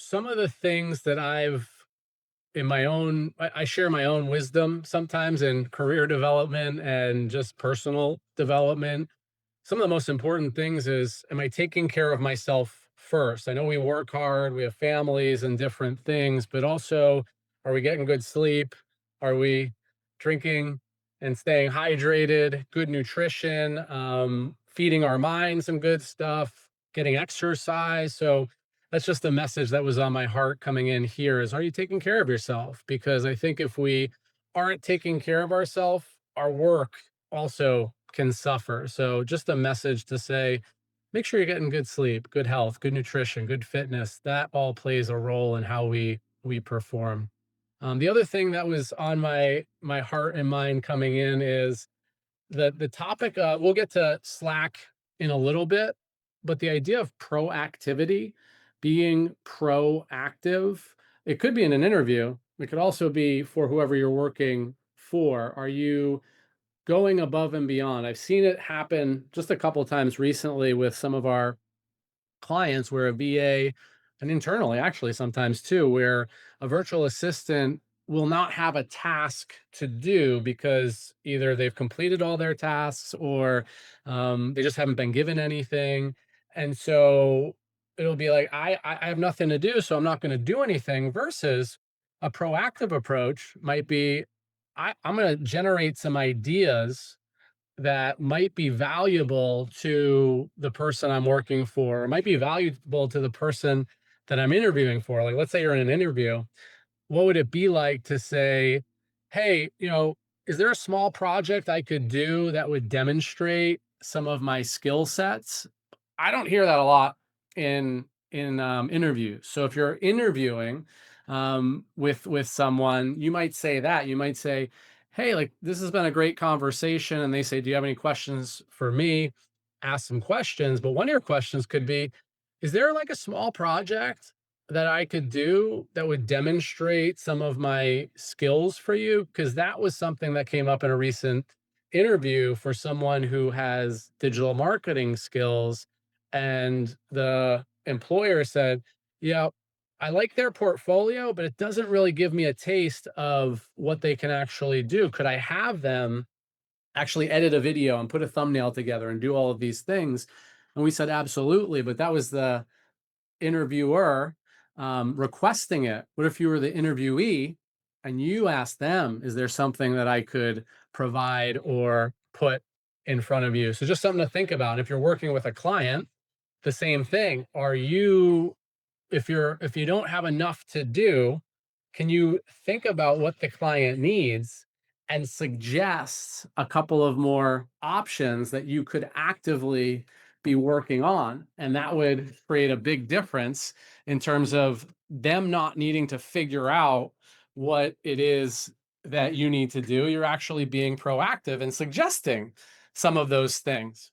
some of the things that I share my own wisdom sometimes in career development and just personal development. Some of the most important things is, am I taking care of myself first? I know we work hard, we have families and different things, but also, are we getting good sleep? Are we drinking and staying hydrated, good nutrition, feeding our mind some good stuff, getting exercise? So that's just a message that was on my heart coming in here is, are you taking care of yourself? Because I think if we aren't taking care of ourselves, our work also can suffer. So just a message to say, make sure you're getting good sleep, good health, good nutrition, good fitness. That all plays a role in how we perform. The other thing that was on my heart and mind coming in is the topic. We'll get to Slack in a little bit, but the idea of proactivity, being proactive, it could be in an interview. It could also be for whoever you're working for. Are you going above and beyond? I've seen it happen just a couple of times recently with some of our clients where a VA, and internally actually sometimes too, where a virtual assistant will not have a task to do because either they've completed all their tasks or they just haven't been given anything. And so it'll be like, I have nothing to do, so I'm not going to do anything, versus a proactive approach might be, I'm going to generate some ideas that might be valuable to the person I'm working for, or might be valuable to the person that I'm interviewing for. Like, let's say you're in an interview. What would it be like to say, hey, is there a small project I could do that would demonstrate some of my skill sets? I don't hear that a lot in interviews. So if you're interviewing with someone, you might say that. You might say, "Hey, like this has been a great conversation," and they say, "Do you have any questions for me?" Ask some questions, but one of your questions could be, "Is there like a small project that I could do that would demonstrate some of my skills for you?" Because that was something that came up in a recent interview for someone who has digital marketing skills, and the employer said, "Yeah, I like their portfolio, but it doesn't really give me a taste of what they can actually do. Could I have them actually edit a video and put a thumbnail together and do all of these things?" And we said, "Absolutely." But that was the interviewer requesting it. What if you were the interviewee and you asked them, "Is there something that I could provide or put in front of you?" So just something to think about. If you're working with a client, the same thing. Are you, if you don't have enough to do, can you think about what the client needs and suggest a couple of more options that you could actively be working on? And that would create a big difference in terms of them not needing to figure out what it is that you need to do. You're actually being proactive and suggesting some of those things.